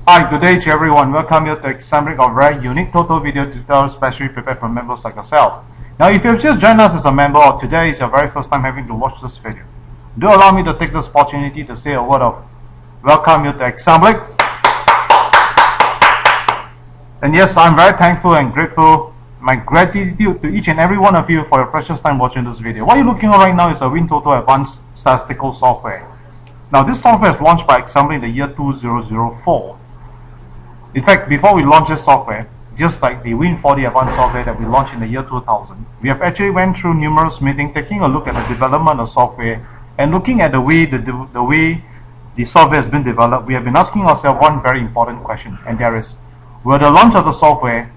Hi, good day to everyone. Welcome you to assembling of very unique TOTO video tutorial specially prepared for members like yourself. Now, if you've just joined us as a member or today is your very first time having to watch this video, do allow me to take this opportunity to say a word of welcome you to assembling. And yes, I'm very thankful and grateful. My gratitude to each and every one of you for your precious time watching this video. What you're looking at right now is a WinTOTO advanced statistical software. Now, this software is launched by Assembly in the year 2004. In fact, before we launched this software, just like the Win40 advanced software that we launched in the year 2000, we have actually went through numerous meetings, taking a look at the development of software and looking at the way the software has been developed. We have been asking ourselves one very important question, and there is, will the launch of the software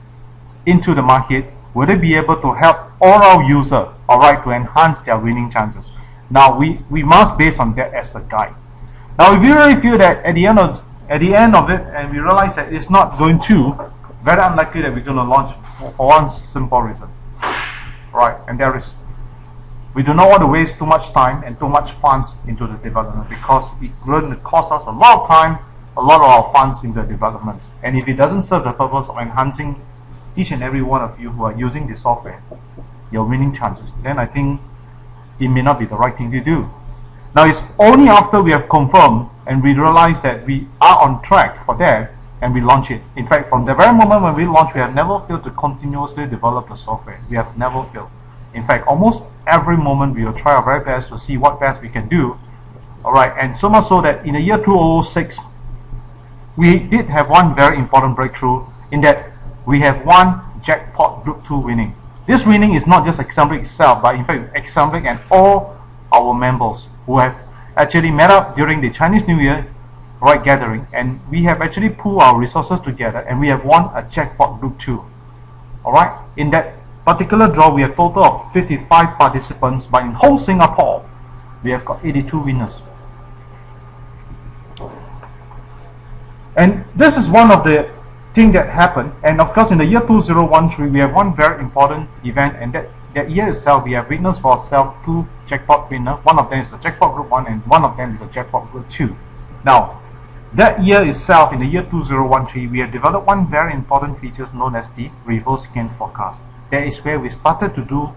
into the market, will it be able to help all our users, alright, to enhance their winning chances? Now, we must base on that as a guide. Now, if you really feel that at the end of it, and we realize that it's not going to, very unlikely that we're going to launch for one simple reason. Right, and there is, we do not want to waste too much time and too much funds into the development, because it's going to cost us a lot of time, a lot of our funds in the development. And if it doesn't serve the purpose of enhancing each and every one of you who are using the software, your winning chances, then I think it may not be the right thing to do. Now, it's only after we have confirmed and we realize that we are on track for that and we launch it. In fact, from the very moment when we launch, we have never failed to continuously develop the software. We have never failed. In fact, almost every moment we will try our very best to see what best we can do. Alright, and so much so that in the year 2006, we did have one very important breakthrough in that we have one jackpot group 2 winning. This winning is not just Assembly itself, but in fact Assembly and all our members who have actually met up during the Chinese New Year gathering, and we have actually pooled our resources together and we have won a jackpot group 2. Alright, in that particular draw we have a total of 55 participants, but in whole Singapore we have got 82 winners. And this is one of the thing that happened. And of course, in the year 2013 we have one very important event, and that year itself we have witnessed for ourselves 2 jackpot winners. One of them is a jackpot group 1 and one of them is a jackpot group 2. Now, that year itself, in the year 2013, we have developed one very important feature known as the reverse scan forecast. That is where we started to do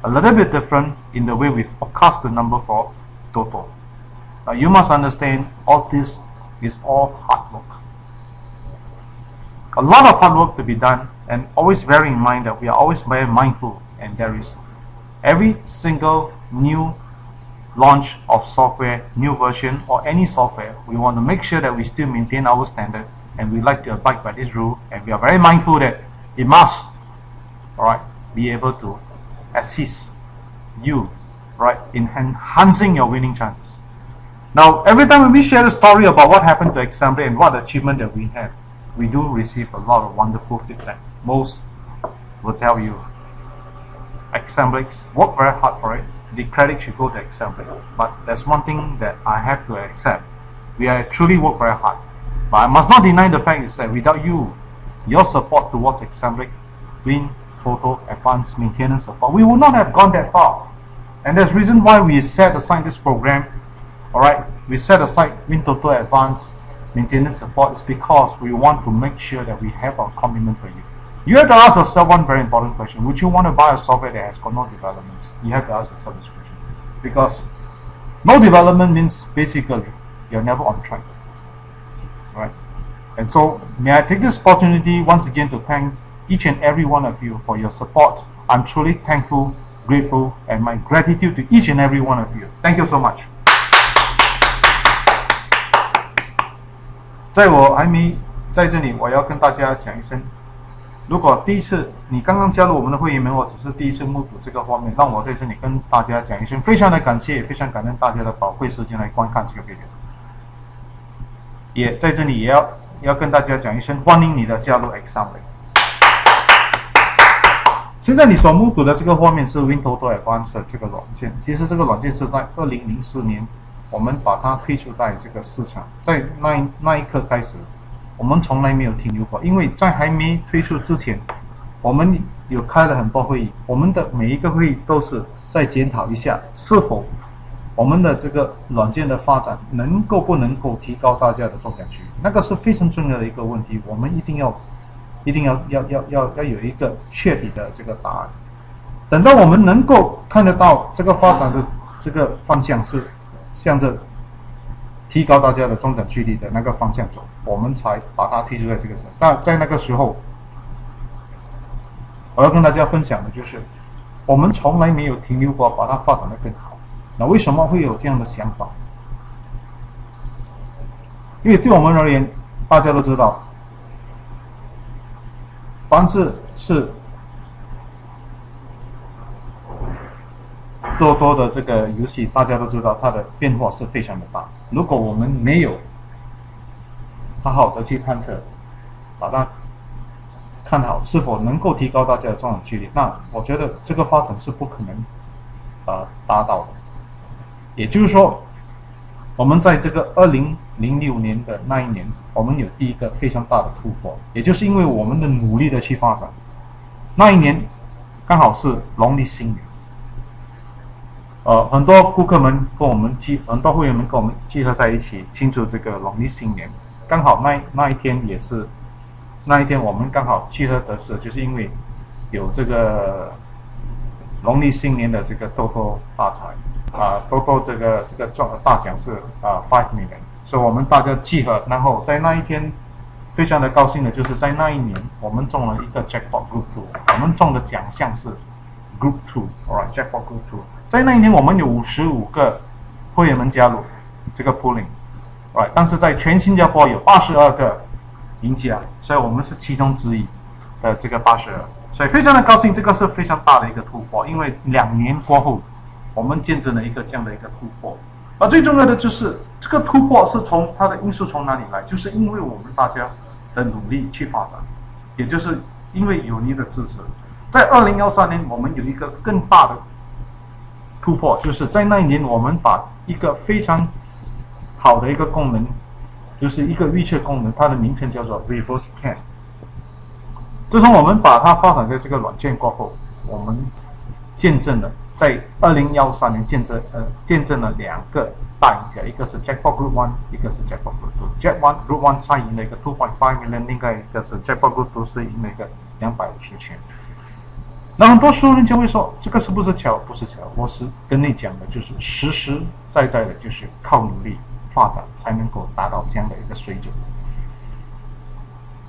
a little bit different in the way we forecast the number for TOTO. Now, you must understand, all this is all hard work. A lot of hard work to be done, and always bear in mind that we are always very mindful, and there is every single new launch of software, new version or any software, we want to make sure that we still maintain our standard, and we like to abide by this rule, and we are very mindful that it must be able to assist you in enhancing your winning chances. Now, every time we share a story about what happened to Assembly and what achievement that we have, we do receive a lot of wonderful feedback. Most will tell you Assembly work very hard for it. The credit should go to Assembly. But there's one thing that I have to accept. We are truly work very hard. But I must not deny the fact is that without you, your support towards Assembly, WinTOTO advanced maintenance support, we would not have gone that far. And there's reason why we set aside this program. Alright, we set aside WinTOTO advanced maintenance support is because we want to make sure that we have our commitment for you. You have to ask yourself one very important question. Would you want to buy a software that has got no development? You have to ask yourself this question. Because no development means basically you're never on track. Right? And so may I take this opportunity once again to thank each and every one of you for your support. I'm truly thankful, grateful, and my gratitude to each and every one of you. Thank you so much. 在我还没在这里，我要跟大家讲一声，如果第一次你刚刚加入我们的会员门，或者是第一次目睹这个画面，让我在这里跟大家讲一声，非常的感谢，也非常感恩大家的宝贵时间来观看这个 video。也在这里也要跟大家讲一声，欢迎你的加入 Assembly。现在你所目睹的这个画面是 WinTOTO Advanced 的这个软件，其实这个软件是在2004年。我们把它推出在这个市场，在那一刻开始，我们从来没有停留过，因为在还没推出之前，我们有开了很多会议，我们的每一个会议都是在检讨一下是否我们的这个软件的发展不能够提高大家的中奖几率，那个是非常重要的一个问题，我们一定要有一个确底的这个答案。等到我们能够看得到这个发展的这个方向是向着提高大家的中奖几率的那个方向走，我们才把它推出在这个时候。但在那个时候，我要跟大家分享的就是，我们从来没有停留过，把它发展得更好。那为什么会有这样的想法？因为对我们而言，大家都知道，凡是多的这个游戏，大家都知道它的变化是非常的大。如果我们没有好好的去探测，把它看好是否能够提高大家的中奖几率，那我觉得这个发展是不可能达到的。也就是说，我们在这个2006年的那一年，我们有第一个非常大的突破，也就是因为我们的努力的去发展。那一年刚好是农历新年，很多顾客们跟我们很多会员们跟我们集合在一起庆祝这个农历新年。刚好那一天也是那一天，我们刚好聚合得势，就是因为有这个农历新年的这个TOTO大彩。TOTO 这个大奖是5 million， 所以我们大家集合，然后在那一天非常的高兴的就是在那一年我们中了一个 Jackpot Group 2， 我们中的奖项是 Group 2，alright Jackpot Group 2， 在那一年我们有55个会员们加入这个 pooling，right， 但是在全新加坡有82个赢家，所以我们是其中之一的这个82，所以非常的高兴，这个是非常大的一个突破，因为2年过后。我们见证了一个这样的一个突破，而最重要的就是这个突破是从它的因素从哪里来？就是因为我们大家的努力去发展，也就是因为有你的支持。在2013年，我们有一个更大的突破，就是在那一年，我们把一个非常好的一个功能，就是一个预测功能，它的名称叫做 Reverse Scan。自从我们把它发展在这个软件过后，我们见证了。在2013年见证了2个大赢家，一个是 Jackpot Group 1， 一个是 Jackpot Group 2。Jackpot Group 1他赢了一个 2.5 million， 另外一个是 Jackpot Group 2是赢了一个250千。那很多时候人就会说，这个是不是巧？不是巧，我是跟你讲的，就是实实在在的，就是靠努力发展才能够达到这样的一个水准。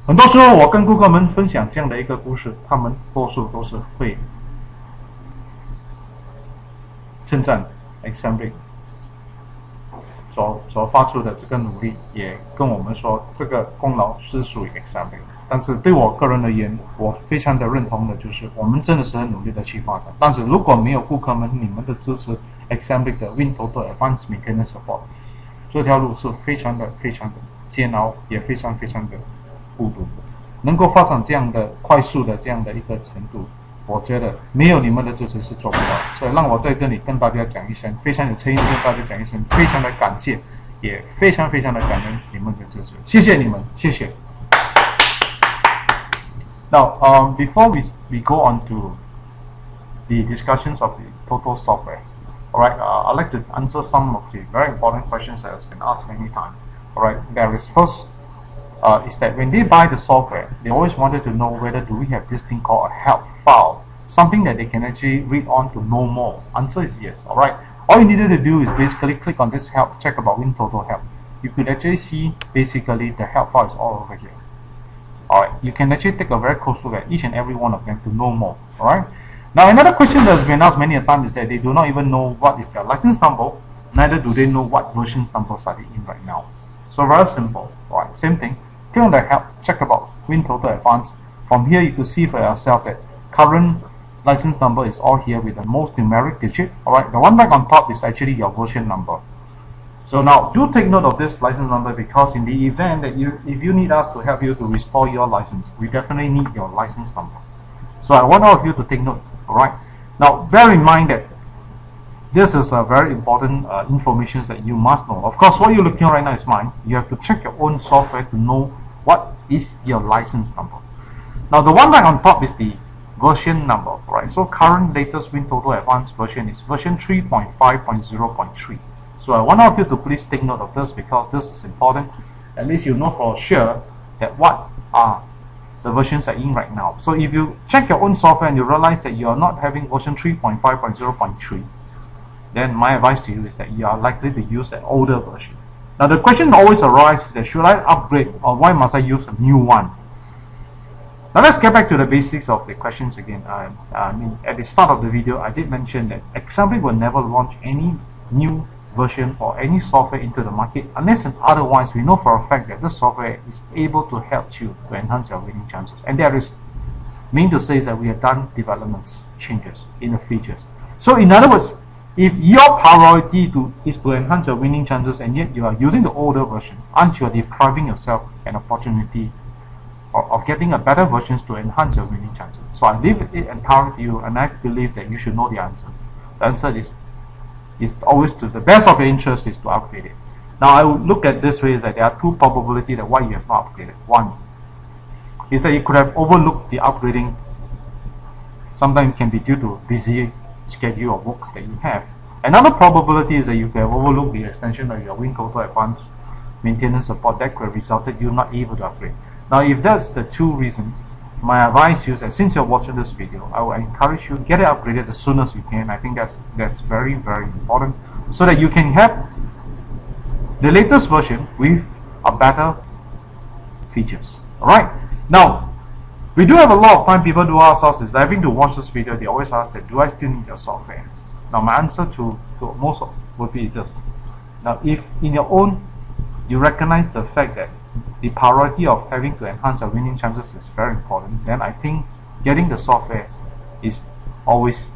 很多时候我跟顾客们分享这样的一个故事，他们多数都是会称赞 Example 所发出的这个努力，也跟我们说这个功劳是属于 Example。但是对我个人而言，我非常的认同的就是我们真的是很努力的去发展。但是如果没有顾客们你们的支持 ，Example 的 WinTOTO Advanced Maintenance Support 这条路是非常的煎熬，也非常的孤独。能够发展这样的快速的这样的一个程度。我觉得没有你们的支持是做不到，所以让我在这里跟大家讲一声，非常有诚意跟大家讲一声，非常的感谢，也非常的感恩你们的支持，谢谢你们，谢谢。Now, before we go on to the discussions of the TOTO software, alright, I'd like to answer some of the very important questions that has been asked many times. Alright, there is first. Is that when they buy the software, they always wanted to know whether do we have this thing called a help file, something that they can actually read on to know more. Answer is yes. All right. All you needed to do is basically click on this help, check about WinTOTO help. You could actually see basically the help file is all over here. All right. You can actually take a very close look at each and every one of them to know more. All right. Now another question that has been asked many a time is that they do not even know what is their license number, neither do they know what version numbers are they in right now. So very simple. All right. Same thing. Click on the help, check about WinTOTO Advanced. From here you can see for yourself that current license number is all here with the most numeric digit. Alright, the one right on top is actually your version number. So now do take note of this license number, because in the event that if you need us to help you to restore your license, we definitely need your license number. So I want all of you to take note. Alright, now bear in mind that this is a very important information that you must know. Of course, what you're looking at right now is mine. You have to check your own software to know what is your license number. Now the one right on top is the version number, right? So current latest WinTOTO advanced version is version 3.5.0.3. So I want all of you to please take note of this because this is important. At least you know for sure that what are the versions are in right now. So if you check your own software and you realize that you are not having version 3.5.0.3, then my advice to you is that you are likely to use an older version. Now the question always arises that should I upgrade or why must I use a new one? Now let's get back to the basics of the questions again. I mean, at the start of the video, I did mention that Assembly will never launch any new version or any software into the market unless and otherwise we know for a fact that this software is able to help you to enhance your winning chances. And there is mean to say is that we have done developments changes in the features. So in other words, if your priority is to enhance your winning chances and yet you are using the older version, aren't you depriving yourself an opportunity of getting a better versions to enhance your winning chances? So I leave it entirely to you, and I believe that you should know the answer. The answer is always to the best of your interest is to upgrade it. Now I would look at this way is that there are two probabilities that why you have not upgraded. One is that you could have overlooked the upgrading. Sometimes it can be due to busy schedule of work that you have. Another probability is that you can overlook the extension of your WinTOTO advanced maintenance support that could have resulted you not able to upgrade. Now if that's the two reasons, my advice is that since you're watching this video, I will encourage you get it upgraded as soon as you can. I think that's very important so that you can have the latest version with a better features. Alright, now we do have a lot of time people do ask us is having to watch this video, they always ask that do I still need your software? Now my answer to most of would be this. Now if in your own you recognize the fact that the priority of having to enhance your winning chances is very important, then I think getting the software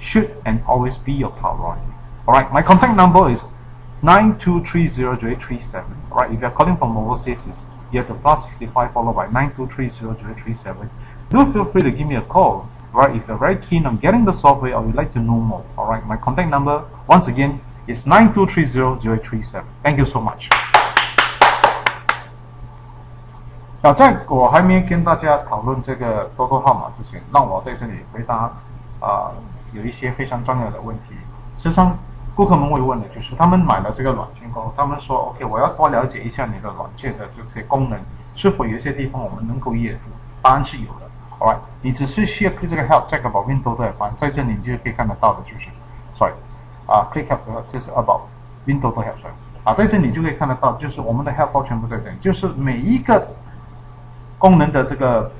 should always be your priority. Alright, my contact number is 92300837. Alright, if you're calling from overseas, you have the +65 followed by 92300837. Do feel free to give me a call, right? If you're very keen on getting the software or you'd like to know more. Alright, my contact number once again is 92300837. Thank you so much. 在我还没跟大家讨论这个TOTO号码之前，让我在这里回答有一些非常重要的问题。实际上，顾客们会问的就是他们买了这个软件过后，他们说 OK， 我要多了解一下你的软件的这些功能，是否有一些地方我们能够阅读？答案是有的。Alright， 你只是需要 click 这个 help check about WinTOTO advanced， 在这里你就可以看得到的就是，click help 就是 about WinTOTO help， 在这里就可以看得到，就是我们的 help 全部在这里，就是每一个功能的这个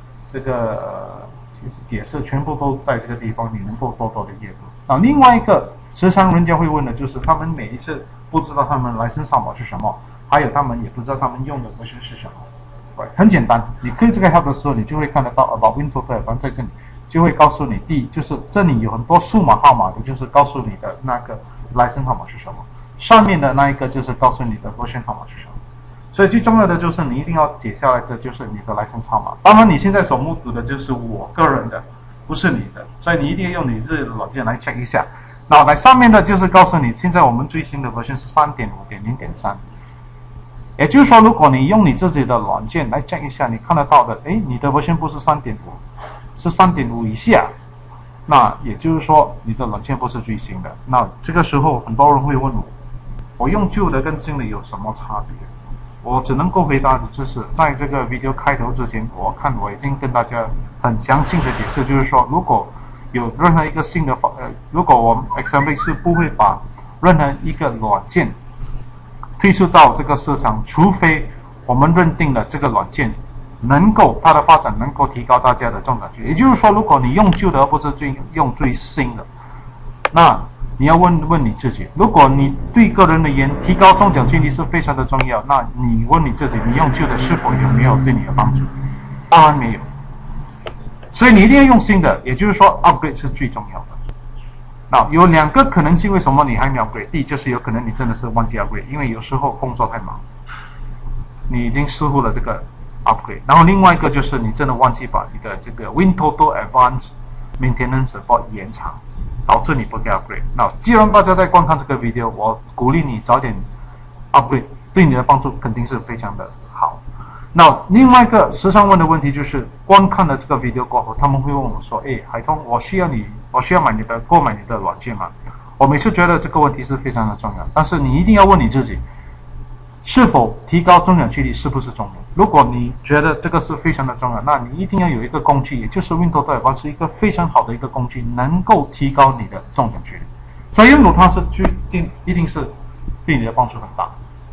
解释全部都在这个地方，你能够多的阅读。另外一个时常人家会问的就是他们每一次不知道他们来生号码是什么，还有他们也不知道他们用的version是什么。很简单，你click这个 help 的时候，你就会看得到 about WinTOTO advanced， 在这里就会告诉你就是这里有很多数码号码的，就是告诉你的那个来生号码是什么，上面的那一个就是告诉你的version号码是什么。所以最重要的就是你一定要解下来，这就是你的license号码。当然你现在所目睹的就是我个人的，不是你的，所以你一定要用你自己的软件来 check 一下。那来上面的就是告诉你，现在我们最新的 version 是 3.5.0.3， 也就是说，如果你用你自己的软件来 check 一下，你看得到的，你的 version 不是 3.5， 是 3.5 以下，那也就是说你的软件不是最新的。那这个时候很多人会问我用旧的跟新的有什么差别？我只能够回答的就是在这个 video 开头之前，我已经跟大家很详细的解释，就是说如果有任何一个新的如果我们 Assembly 是不会把任何一个软件推出到这个市场，除非我们认定了这个软件它的发展能够提高大家的中奖率。也就是说，如果你用旧的而不是用最新的，那你要问你自己，如果你对个人而言提高中奖几率是非常的重要，那你问你自己，你用旧的是否有没有对你有帮助？当然没有。所以你一定要用新的，也就是说 upgrade 是最重要的。那有两个可能性，为什么你还没有 upgrade？ 第一就是有可能你真的是忘记 upgrade， 因为有时候工作太忙，你已经疏忽了这个 upgrade。然后另外一个就是你真的忘记把你的这个 WinTOTO advanced maintenance support 延长，导致你不给 upgrade。那既然大家在观看这个 video， 我鼓励你早点 upgrade， 对你的帮助肯定是非常的好。那另外一个时常问的问题就是，观看了这个 video 过后，他们会问我说：“哎，海通，我需要购买你的软件吗？”我每次觉得这个问题是非常的重要，但是你一定要问你自己，是否提高中奖几率是不是重要？如果你觉得这个是非常的重要，那你一定要有一个工具，也就是 WinTOTO Advanced 是一个非常好的一个工具，能够提高你的中奖几率。所以拥有它一定是对你的帮助很大。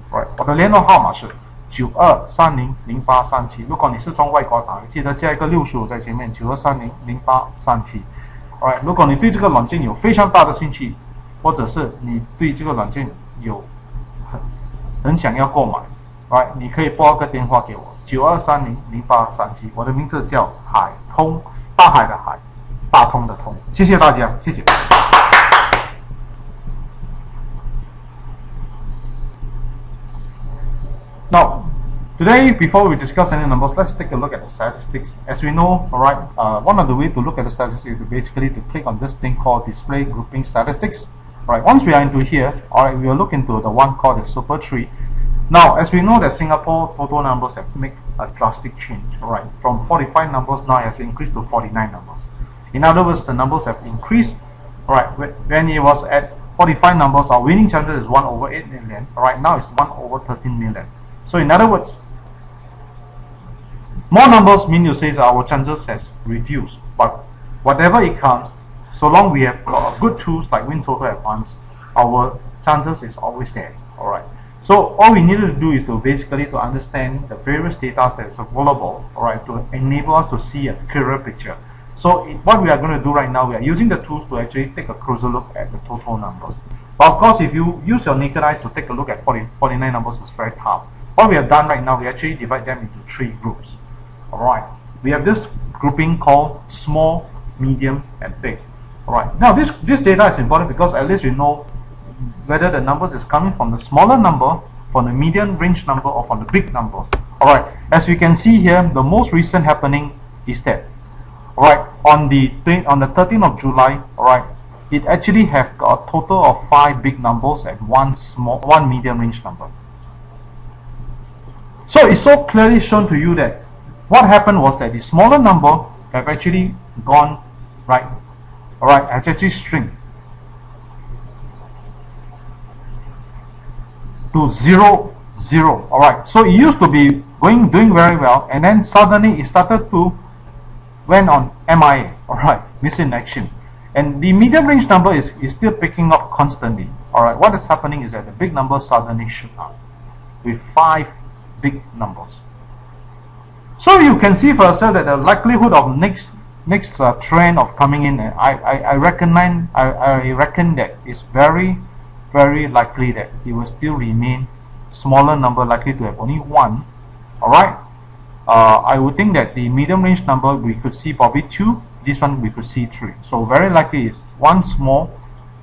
Right， 我的联络号码是92300837。如果你是从外国打，记得加一个65在前面，92300837。Right， 如果你对这个软件有非常大的兴趣，或者是你对这个软件有很想要购买，Right， 你可以拨个电话给我，92300837。我的名字叫海通，大海的海，大通的通。谢谢大家，谢谢。Now, today, before we discuss any numbers, let's take a look at the statistics. As we know, alright, one of the ways to look at the statistics is basically to click on this thing called Display Grouping Statistics. Alright, once we are into here, alright, we will look into the one called the Super Tree. Now, as we know that Singapore total numbers have made a drastic change, alright, from 45 numbers now it has increased to 49 numbers. In other words, the numbers have increased. Alright, when it was at 45 numbers, our winning chances is 1 over 8 million. Alright, now it's 1 over 13 million. So in other words, more numbers mean to say that our chances has reduced, but whatever it comes, so long we have got good tools like WinTOTO Advanced, our chances is always there. Alright. So all we needed to do is to basically to understand the various data that is available, alright, to enable us to see a clearer picture. So what we are going to do right now, we are using the tools to actually take a closer look at the total numbers. But of course, if you use your naked eyes to take a look at 49 numbers, it's very tough. What we have done right now, we actually divide them into 3 groups. Alright, we have this grouping called small, medium, and big. Alright, now this data is important because at least we know whether the numbers is coming from the smaller number, from the medium range number, or from the big number. Alright, as we can see here, the most recent happening is that, alright, on the 13th of July, alright, it actually have got a total of 5 big numbers and one medium range number. So it's so clearly shown to you that what happened was that the smaller number have actually gone, right, alright, has actually shrink to 0, 0, alright. So it used to be doing very well, and then suddenly it started to went on MIA, alright, missing in action. And the medium range number is still picking up constantly. Alright, what is happening is that the big number suddenly shoot up with 5 big numbers. So you can see for yourself that the likelihood of next trend of coming in, I reckon that it's very likely that it will still remain smaller number, likely to have only 1. Alright, I would think that the medium range number we could see probably 2. This one we could see 3. So very likely is 1 small,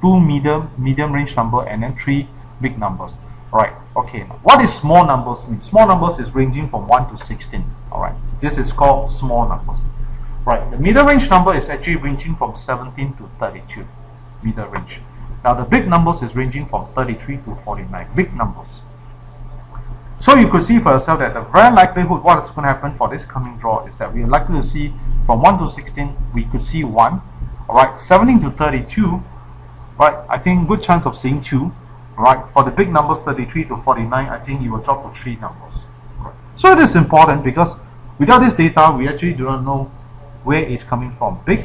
2 medium range number, and then 3 big numbers. Alright, okay, now what is small numbers mean? Small numbers is ranging from 1 to 16. Alright, this is called small numbers. Right, the middle range number is actually ranging from 17 to 32, middle range. Now the big numbers is ranging from 33 to 49, big numbers. So you could see for yourself that the very likelihood what is going to happen for this coming draw is that we are likely to see from 1 to 16, we could see 1. Alright, 17 to 32, right, I think good chance of seeing 2. Right, for the big numbers 33 to 49, I think you will drop to 3 numbers. Right. So it is important because without this data, we actually do not know where it's coming from. Big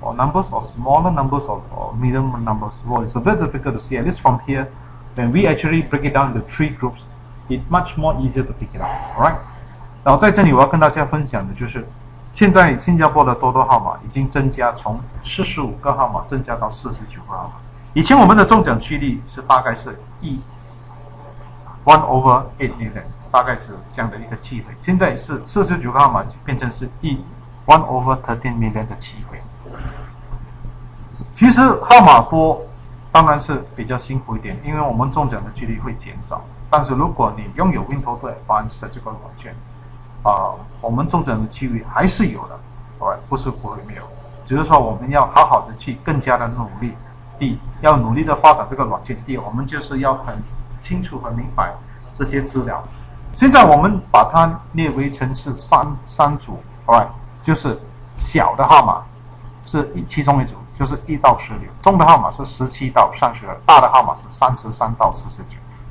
or numbers or smaller numbers or medium numbers. Well, it's a bit difficult to see, at least from here. When we actually break it down into 3 groups, it's much more easier to pick it up. Alright. 然后在这里我要跟大家分享的就是，现在新加坡的多多号码已经增加，从45个号码增加到49个号码。以前我们的中奖几率是大概是1 over 8 million， 大概是这样的一个机会。现在是49个号码变成是1 over 13 million 的机会。其实号码多当然是比较辛苦一点，因为我们中奖的几率会减少。但是如果你拥有 WinTOTO Advanced 的这个软件，我们中奖的几率还是有的，不是不会没有，只是说我们要好好的去更加的努力。第一，要努力的发展这个软件；第二，我们就是要很清楚、很明白这些资料。现在我们把它列为成是三组 ，alright， 就是小的号码是其中一组，就是1到16，中的号码是17到32，大的号码是33到49。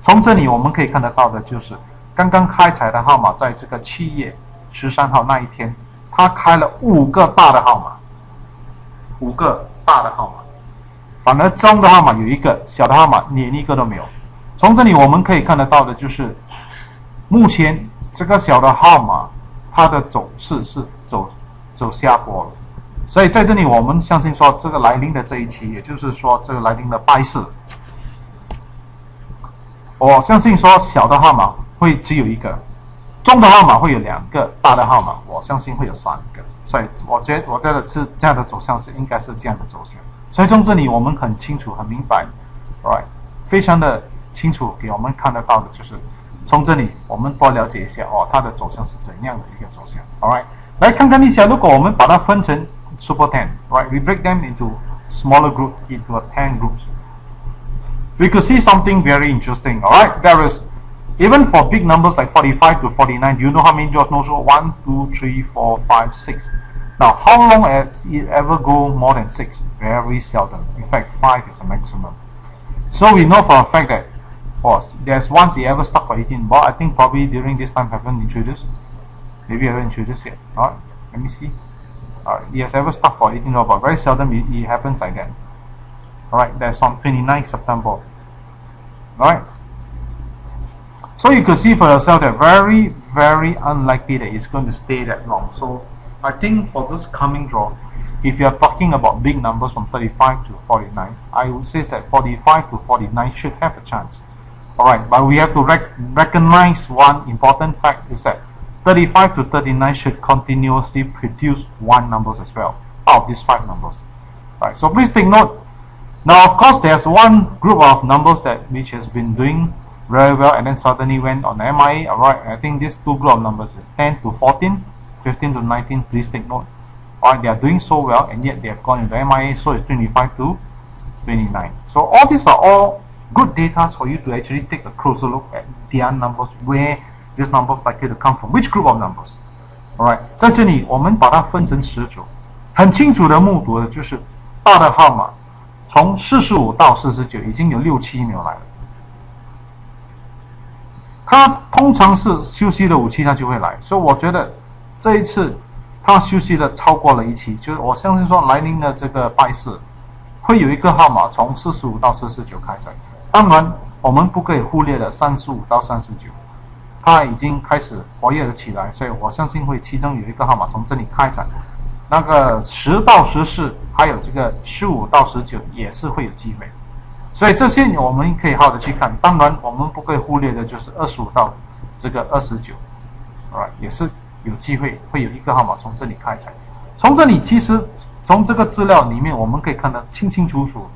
从这里我们可以看得到的就是刚刚开彩的号码，在这个7月13号那一天，它开了5个大的号码，5个大的号码，反而中的号码有1个，小的号码连1个都没有。从这里我们可以看得到的就是，目前这个小的号码它的走势是走下坡了，所以在这里我们相信说，这个来临的这一期，也就是说这个来临的拜四，我相信说小的号码会只有1个，中的号码会有2个，大的号码我相信会有3个，所以我觉得是这样的走向，是应该是这样的走向。所以从这里我们很清楚、很明白 ，right， 非常的清楚给我们看得到的就是，从这里我们多了解一下哦，它的走向是怎样的一个走向 ，alright， 来看看一下，如果我们把它分成 Super 10，right，we break them into smaller group into 10 groups。We could see something very interesting. Alright, there is even for big numbers like 45 to 49. Do you know how many George knows? 1, 2, 3, 4, 5, 6. Now, how long has it ever go more than 6? Very seldom. In fact, 5 is the maximum. So we know for a fact that, there's once it ever stuck for 18. But I think probably during this time haven't introduced. Maybe I haven't introduced yet. Alright, let me see. Alright, it has ever stuck for 18, but very seldom it happens like that. Alright, that's on 29 September. Alright. So you could see for yourself that very, very unlikely that it's going to stay that long. So I think for this coming draw, if you're talking about big numbers from 35 to 49, I would say that 45 to 49 should have a chance. Alright, but we have to recognize one important fact is that 35 to 39 should continuously produce 1 numbers as well out of these 5 numbers. Right, so please take note. Now, of course, there's one group of numbers which has been doing very well and then suddenly went on MIA. Alright, I think these 2 group of numbers is 10 to 14, 15 to 19. Please take note. Alright, they are doing so well and yet they have gone into MIA, so it's 25 to 29. So all these are all good data for you to actually take a closer look at their numbers, where this number is likely to come from, which group of numbers. Alright, 在这里我们把它分成10组，很清楚的目睹的就是大的号码。从45到49已经有6、7秒来了，它通常是休息了5期它就会来，所以我觉得这一次它休息了超过了1期，就是我相信说来临的这个拜四会有一个号码从45到49开彩。当然我们不可以忽略了35到39，它已经开始活跃了起来，所以我相信会其中有一个号码从这里开彩。那个10到14，还有这个15到19也是会有机会，所以这些我们可以好的去看。当然，我们不可以忽略的就是25到这个29，也是有机会会有一个号码从这里开彩。从这里其实从这个资料里面，我们可以看得清清楚楚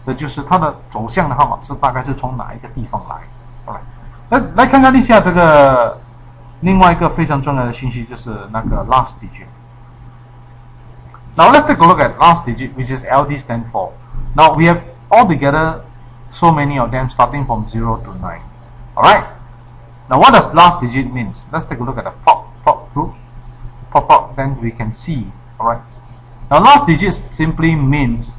的，就是它的走向的号码是大概是从哪一个地方来。来看看一下这个另外一个非常重要的信息，就是那个 last digit。Now let's take a look at last digit, which is LD stand for. Now we have altogether so many of them starting from 0 to 9. Alright. Now what does last digit means? Let's take a look at the pop group. Pop up, then we can see. Alright. Now last digit simply means,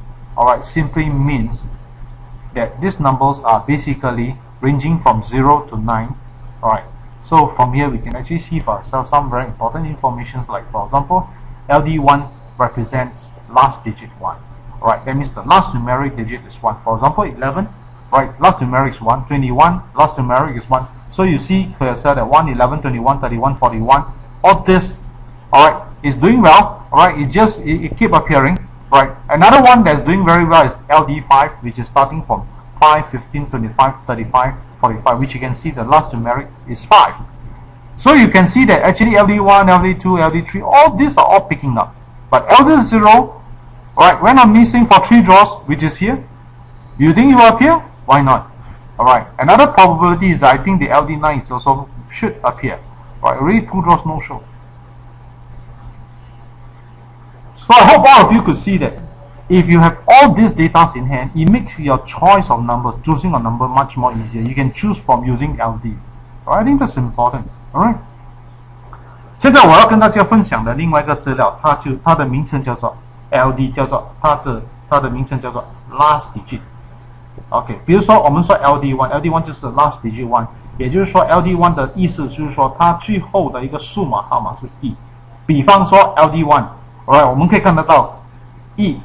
that these numbers are basically ranging from 0 to 9. Alright. So from here we can actually see for ourselves some very important information, like for example, LD1 represents last digit 1. Right, that means the last numeric digit is 1. For example, 11, right, last numeric is 1. 21, last numeric is 1. So you see for yourself that 1, 11, 21, 31, 41, all this, alright, is doing well. Alright, it keep appearing. Right, another one that's doing very well is LD5, which is starting from 5, 15, 25, 35, 45, which you can see the last numeric is 5. So you can see that actually LD1, LD2, LD3, all these are all picking up. But LD0, right, when I'm missing for 3 draws, which is here, do you think it will appear? Why not? Alright, another probability is I think the LD9 is also should appear. Right, already 2 draws no show. So I hope all of you could see that if you have all these data in hand, it makes your choice of numbers, choosing a number much more easier. You can choose from using LD. Right, I think that's important. Alright， 现在我要跟大家分享的另外一个资料，它的名称叫做 LD， 它的名称叫做 last digit。OK， 比如说我们说 LD1 就是 last digit one， 也就是说 LD1 的意思就是说它最后的一个数码号码是 E。比方说 LD1，Alright， 我们可以看得到 E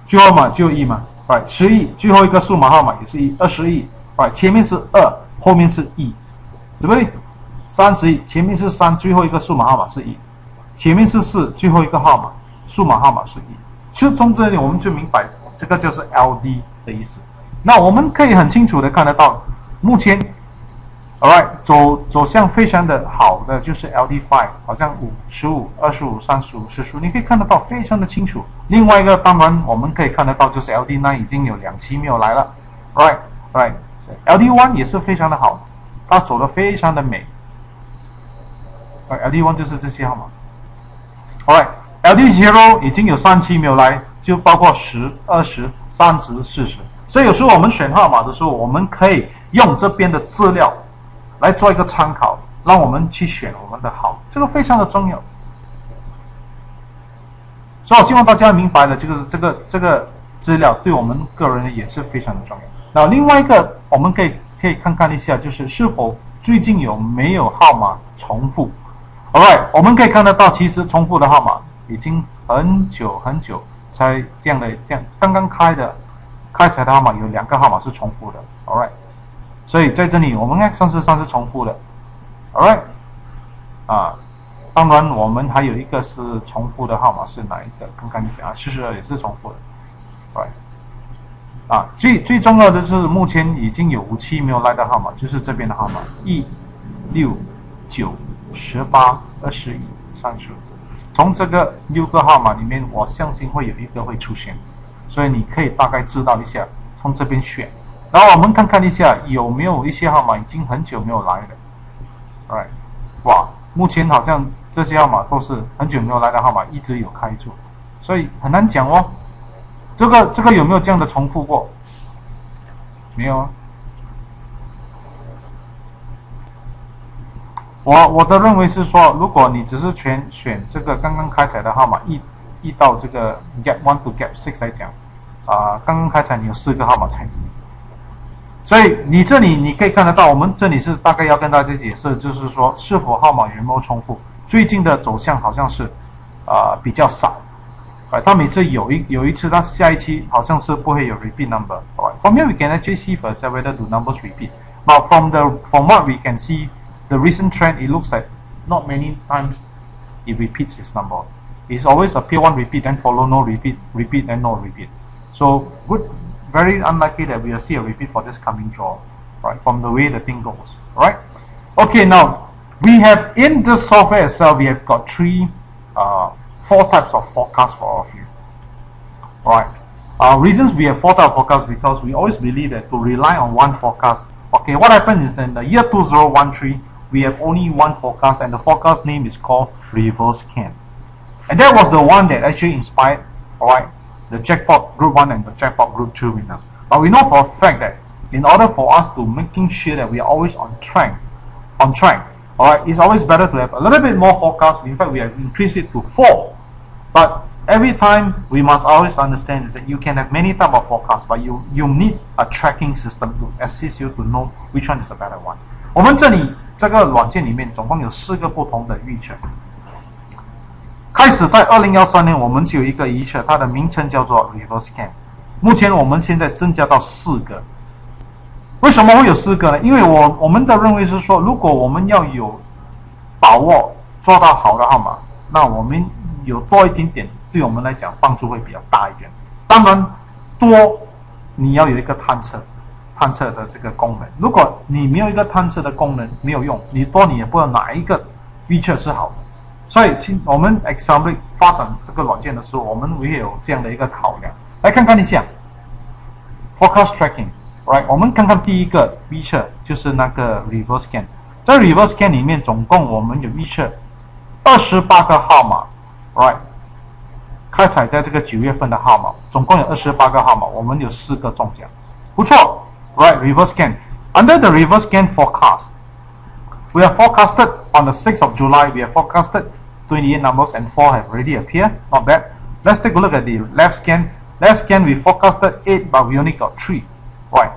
最后号码就 E 嘛，Right， 10亿最后一个数码号码也是 E，20亿，Right， 前面是2，后面是 E， 对不对？30亿前面是3，最后一个数码号码是 E， 前面是4，最后一个数码号码是 E。就从这里我们就明白这个就是 LD 的意思。那我们可以很清楚的看得到，目前 Alright， 走向非常的好的就是 LD5， 好像5、15、25、35、45，你可以看得到非常的清楚。另外一个当然我们可以看得到就是 LD9 已经有2期没有来了 ，Right， LD1 也是非常的好，它走得非常的美。LD1 就是这些号码。Alright，LD0 已经有3期没有来，就包括10、20、30、40。所以有时候我们选号码的时候，我们可以用这边的资料来做一个参考，让我们去选我们的号，这个非常的重要。所以我希望大家明白了，就是这个资料对我们个人也是非常的重要。那另外一个，我们可以看看一下，就是是否最近有没有号码重复。Alright， 我们可以看得到，其实重复的号码已经很久才这样刚刚开采的号码有2个号码是重复的。Alright。所以在这里我们看算是重复的 ，Alright， 当然我们还有一个是重复的号码是哪一个？看看一下42也是重复的 ，Right， 最重要的是目前已经有5期没有来的号码，就是这边的号码1、6、9、18、21、30。从这个6个号码里面，我相信会有一个会出现，所以你可以大概知道一下，从这边选。然后我们看看一下有没有一些号码已经很久没有来了 ，Right， 哇，目前好像这些号码都是很久没有来的号码，一直有开住，所以很难讲哦。这个有没有这样的重复过？没有啊。我的认为是说，如果你只是选这个刚刚开采的号码一到这个 Gap 1 to Gap 6来讲，刚刚开采你有4个号码才对。所以你这里你可以看得到，我们这里是大概要跟大家解释，就是说是否号码有没有重复。最近的走向好像是比较少，它每次有一次，它下一期好像是不会有 repeat number。From here we can actually see first whether the numbers repeat. But from what we can see, the recent trend, it looks like not many times it repeats its number. It's always appear one repeat, then follow no repeat, repeat, then no repeat. So very unlikely that we will see a repeat for this coming draw, right? From the way the thing goes, right? Okay, now we have in the software itself, we have got 4 types of forecast for all of you. Alright. Reasons we have 4 types of forecast because we always believe that to rely on one forecast. Okay, what happens is that in the year 2013, we have only one forecast, and the forecast name is called reverse scan. And that was the one that actually inspired, alright, the jackpot group 1 and the jackpot group 2 winners. But we know for a fact that in order for us to making sure that we are always on track, alright, it's always better to have a little bit more forecast. In fact, we have increased it to 4. But every time we must always understand is that you can have many type of forecasts, but you need a tracking system to assist you to know which one is a better one. 我们这里这个软件里面总共有4个不同的预测。开始在2013年，我们就有一个预测，它的名称叫做 reverse scan。目前我们现在增加到4个。为什么会有4个呢？因为我们的认为是说，如果我们要有把握做到好的号码，那我们有多一点点，对我们来讲帮助会比较大一点。当然，多你要有一个探测的这个功能。如果你没有一个探测的功能，没有用。你多你也不知道哪一个预测是好的。所以，我们 Example 发展这个软件的时候，我们会有这样的一个考量。来看看一下 Forecast Tracking。Right， 我们看看第一个预测就是那个 Reverse Scan。在 Reverse Scan 里面，总共我们有预测28个号码。Right， 开采在这个9月份的号码，总共有28个号码，我们有4个中奖，不错。Right， Reverse Scan。Under the Reverse Scan Forecast， We have forecasted on the 6th of July, we have forecasted 28 numbers and 4 have already appeared. Not bad. Let's take a look at the left scan. Left scan we forecasted 8 but we only got 3. Right.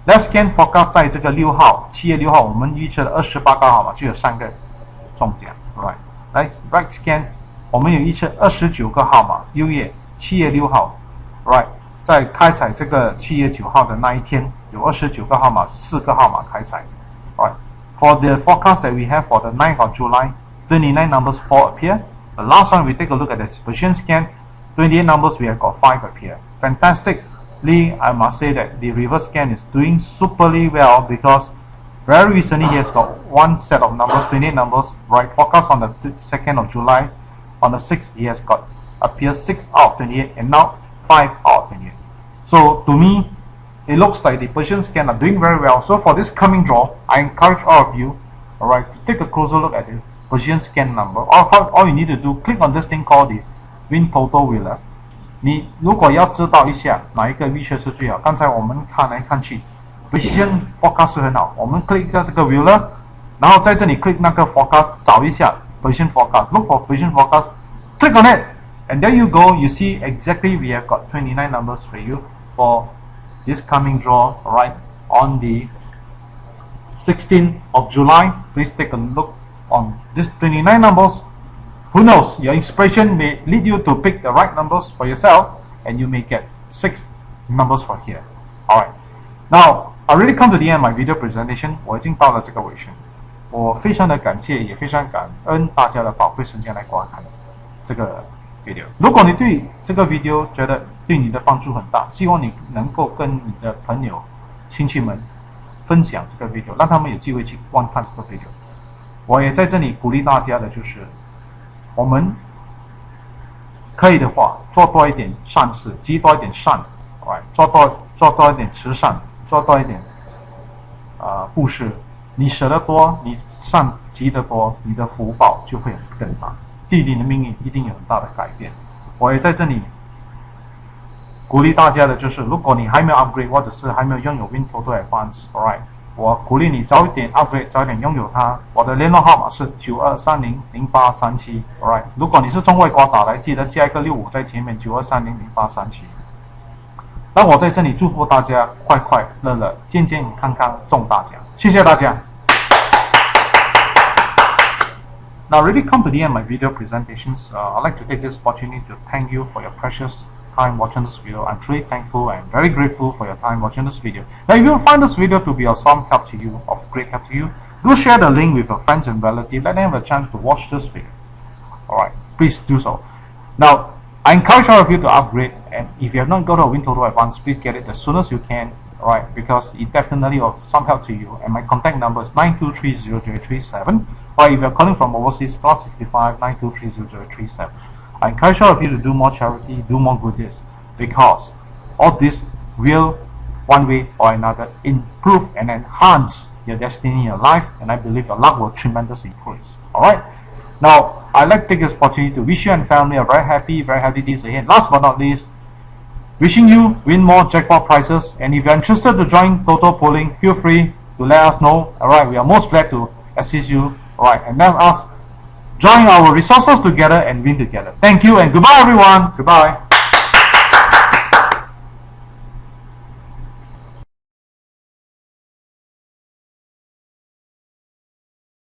Left scan forecast 在这个6号7月6号我们预测的28个号码就有3个中奖。Right. Right scan 我们有预测29个号码7月6号 Right. 在开采这个7月9号的那一天有29个号码4个号码开采。Right. For the forecast that we have for the 9th of July, 29 numbers 4 appear. The last one we take a look at the position scan, 28 numbers we have got 5 appear. Fantastically, I must say that the reverse scan is doing superly well because very recently he has got one set of numbers, 28 numbers, right? Forecast on the 2nd of July. On the 6th, he has got appear 6 out of 28 and now 5 out of 28. So to me, it looks like the position scan are doing very well. So for this coming draw, I encourage all of you, alright, to take a closer look at the position scan number. All you need to do, click on this thing called the WinTOTO Wheeler. 你如果要知道一下哪一个预测是最好，刚才我们看来看去 ，position forecast 是很好。我们 click 到这个 Wheeler， 然后在这里 click 那个 forecast， 找一下 position forecast，look for position forecast，click on it，and there you go. You see exactly we have got 29 numbers for you for this coming draw, right, on the 16th of July. Please take a look on this 29 numbers. Who knows, your inspiration may lead you to pick the right numbers for yourself and you may get 6 numbers for here. Alright, now I really come to the end of my video presentation. 我已经到了这个尾声，我非常的感谢也非常感恩大家的宝贵时间来观看这个 video。如果你对这个 video 觉得对你的帮助很大，希望你能够跟你的朋友、亲戚们分享这个 video， 让他们有机会去观看这个 video。我也在这里鼓励大家的就是，我们可以的话做多一点善事，积多一点善，做多一点慈善，做多一点布施。你舍得多，你善积得多，你的福报就会更大，对你的命运一定有很大的改变。我也在这里鼓励大家的就是，如果你还没有 upgrade 或者是还没有拥有 WinTOTO Advance， alright， 我鼓励你早一点 upgrade， 早一点拥有它。我的联络号码是92300837， alright。如果你是从外国打来，记得加一个65在前面，92300837。那我在这里祝福大家快快乐乐、健健康康、中大奖。谢谢大家。Now, really come to the end of my video presentations. I'd like to take this opportunity to thank you for your precious time watching this video. I'm truly thankful and very grateful for your time watching this video. Now, if you find this video to be of some help to you, of great help to you, do share the link with your friends and relatives. Let them have a chance to watch this video. Alright, please do so. Now, I encourage all of you to upgrade, and if you have not got a WinTOTO Advance, please get it as soon as you can. Alright, because it definitely of some help to you. And my contact number is 92300837. Or if you're calling from overseas, +65 92300837. I encourage all of you to do more charity, do more good deeds, because all this will, one way or another, improve and enhance your destiny in your life, and I believe your luck will tremendously increase. Alright? Now, I'd like to take this opportunity to wish you and family a very happy days ahead. Last but not least, wishing you win more jackpot prizes, and if you're interested to join TOTO polling, feel free to let us know. Alright, we are most glad to assist you. Alright, and let us join our resources together and win together. Thank you and goodbye everyone. Goodbye.